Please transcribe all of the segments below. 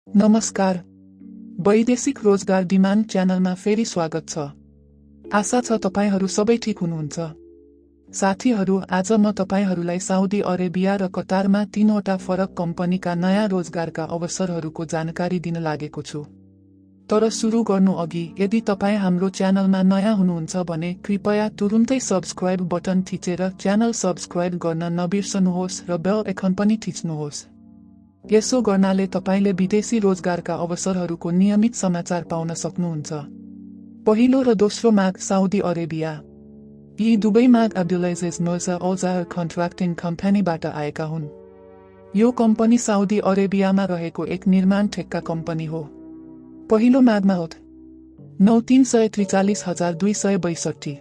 नमस्कार। वैदेशिक रोजगार डिमान्ड च्यानलमा फेरि स्वागत छ। आशा छ तपाईहरू सबै ठीक हुनुहुन्छ। साथीहरू, आज म तपाईहरूलाई साउदी अरेबिया र कतारमा 3वटा फरक कम्पनीका नयाँ रोजगारका अवसरहरूको जानकारी दिन लागेको छु। तर सुरु गर्नु अघि यदि तपाईँ हाम्रो च्यानलमा नयाँ हुनुहुन्छ भने कृपया तुरुन्तै सब्स्क्राइब बटन थिचेर च्यानल सब्स्क्राइब गर्न नबिर्सनुहोस् र बेल आइकन पनि थिच्नुहोस्। यसो गर्नाले तपाईले विदेशी रोजगारका अवसरहरूको नियमित समाचार पाउन सक्नुहुन्छ। पहिलो र दोस्रो माग साउदी अरेबिया। यी दुवै माग अब्दुलैजिज मिर्जा अल जायर कन्ट्र्याक्टिङ कम्पनीबाट आएका हुन्। यो कम्पनी साउदी अरेबियामा रहेको एक निर्माण ठेक्का कम्पनी हो। पहिलो मागमा होत 9,343,262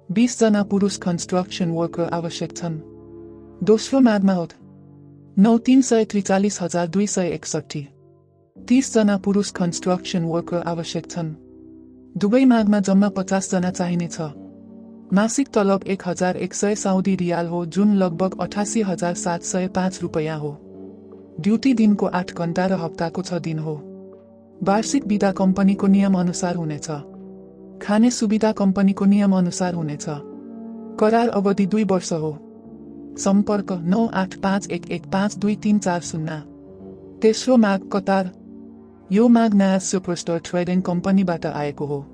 20 जना पुरुष कन्स्ट्रक्सन वर्कर आवश्यक छन्। दोस्रो मागमा होत 9,43,261 30 जना पुरुष कन्स्ट्रक्सन वर्कर आवश्यक छन्। दुवै मागमा जम्मा 50 जना चाहिनेछ। मासिक तलब 1,100 साउदी रियाल हो, जुन लगभग 88,705 रुपैयाँ हो। ड्युटी दिनको 8 घण्टा र हप्ताको 6 दिन हो। वार्षिक बिदा कम्पनीको नियम अनुसार हुनेछ। खाने सुविधा कम्पनीको नियम अनुसार हुनेछ। करार अवधि 2 वर्ष हो। सम्पर्क 9851152340। तेस्रो माग कतार। यो माग नयाँ सुपरस्टार ट्रेडिङ कम्पनीबाट आएको हो।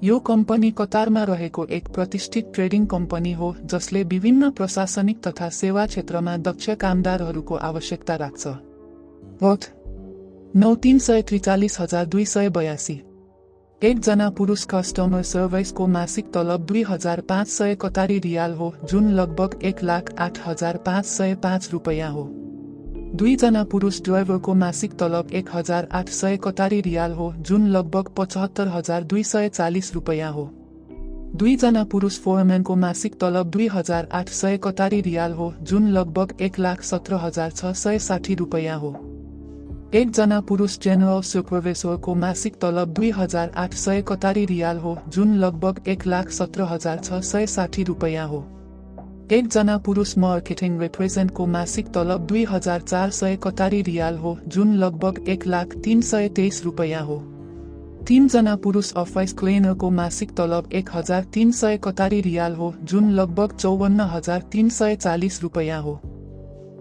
यो कम्पनी कतारमा रहेको एक प्रतिष्ठित ट्रेडिङ कम्पनी हो जसले विभिन्न प्रशासनिक तथा सेवा क्षेत्रमा दक्ष कामदारहरूको आवश्यकता राख्छ। होत 9,43,282 एक जना पुरुष कस्टमर सर्भिसको मासिक तलब 2,500 कतारी रियाल हो, जुन लगभग 1,08,505 रुपैयाँ हो। 2 जना पुरुष ड्राइभरको मासिक तलब 1,800 कतारी रियाल हो, जुन लगभग 75,240 रुपैयाँ हो। 2 जना पुरुष फोरम्यानको मासिक तलब 2,800 कतारी रियाल हो, जुन लगभग 1,17,660 रुपैयाँ हो। 1 जना पुरुष जेनरल सुपरभाइजरको मासिक तलब 2,800 कतारी रियाल हो, जुन लगभग 1,17,660 रुपैयाँ हो। 1 जना पुरुष मार्केटिङ रिप्रेजेन्टको मासिक तलब 2,400 कतारी रियाल हो, जुन लगभग 1,03,23 रुपैयाँ हो। 3 जना पुरुष अफिस क्लिनरको मासिक तलब 1,300 कतारी रियाल हो, जुन लगभग 54,340 रुपैयाँ हो।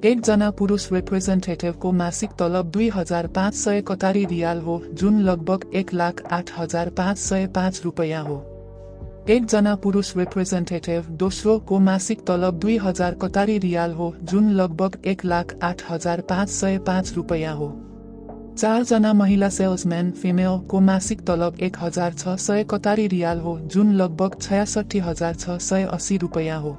1 जना पुरुष रिप्रेजेन्टेटिभको मासिक तलब 2,500 कतारी रियाल हो, जुन लगभग 1,08,505 रुपैयाँ हो। 1 जना पुरुष रिप्रेजेन्टेटिभ दोस्रो को मासिक तलब 2,000 कतारी रियाल हो, जुन लगभग 1,08,505 रुपैयाँ हो। 4 जना महिला सेल्सम्यान फिमेल को मासिक तलब 1,600 कतारी रियाल हो, जुन लगभग 66,680 रुपैयाँ हो।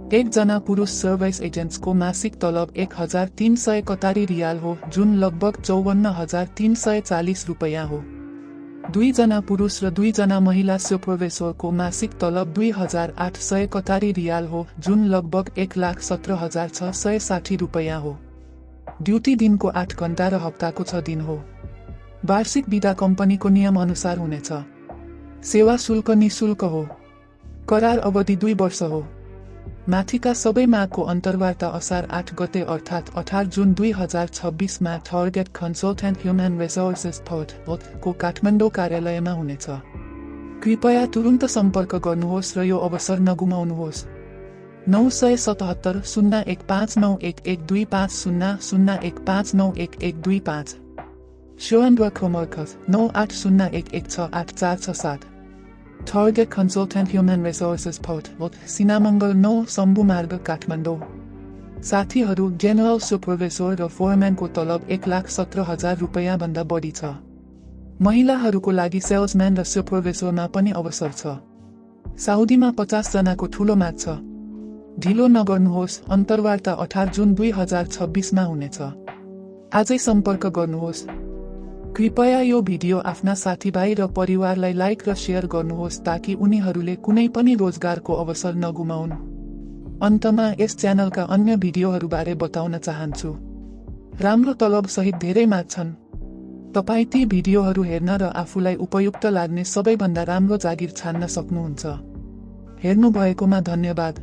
1 जना पुरुष सर्भिस एजेन्ट्सको मासिक तलब 1,300 कतारी रियाल हो, जुन लगभग 54,340 रुपैयाँ हो। 2 जना पुरुष र 2 जना महिला सुपरभाइजरको मासिक तलब 2,800 कतारी रियाल हो, जुन लगभग 1,17,660 रुपैयाँ हो। ड्युटी दिनको 8 घण्टा र हप्ताको 6 दिन हो। वार्षिक बिदा कम्पनीको नियम अनुसार हुनेछ। सेवा शुल्क निःशुल्क हो। करार अवधि 2 वर्ष हो। माथिका सबै मागको अन्तर्वार्ता असार 8 गते अर्थात् 18 जुन 2026 मा टार्गेट कन्सल्टेन्ट ह्युमन रिसोर्सेस को काठमाडौँ कार्यालयमा हुनेछ। कृपया तुरुन्त सम्पर्क गर्नुहोस् र यो अवसर नगुमाउनुहोस्। 977 01591125 01591125। Shoandra Komarkov 9801116847। Target Consultant Human Resources Port, Sinamangal 9 Shambhu मार्ग काठमाडौँ। साथीहरू, जेनरल सुपरभाइजर र फोरम्यानको तलब 1,17,000 रुपैयाँ भन्दा बढी छ। महिलाहरूको लागि सेल्सम्यान र सुपरभाइजरमा पनि अवसर छ। साउदीमा 50 जनाको ठूलो माग छ। ढिलो नगर्नुहोस्। अन्तर्वार्ता 18 जुन 2026 मा हुनेछ। आजै सम्पर्क गर्नुहोस्। कृपया यो भिडियो आफ्ना साथीभाइ र परिवारलाई लाइक र शेयर गर्नुहोस् ताकि उनीहरूले कुनै पनि रोजगारको अवसर नगुमाउन्। अन्तमा यस च्यानलका अन्य भिडियोहरूबारे बताउन चाहन्छु। राम्रो तलब सहित धेरै माग छन्। तपाईँ ती भिडियोहरू हेर्न र आफूलाई उपयुक्त लाग्ने सबैभन्दा राम्रो जागिर छान्न सक्नुहुन्छ। हेर्नु भएकोमा धन्यवाद।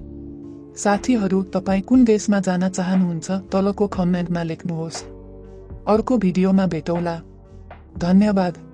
साथीहरू, तपाईँ कुन देशमा जान चाहनुहुन्छ तलको कमेन्टमा लेख्नुहोस्। अर्को भिडियोमा भेटौँला। धन्यवाद।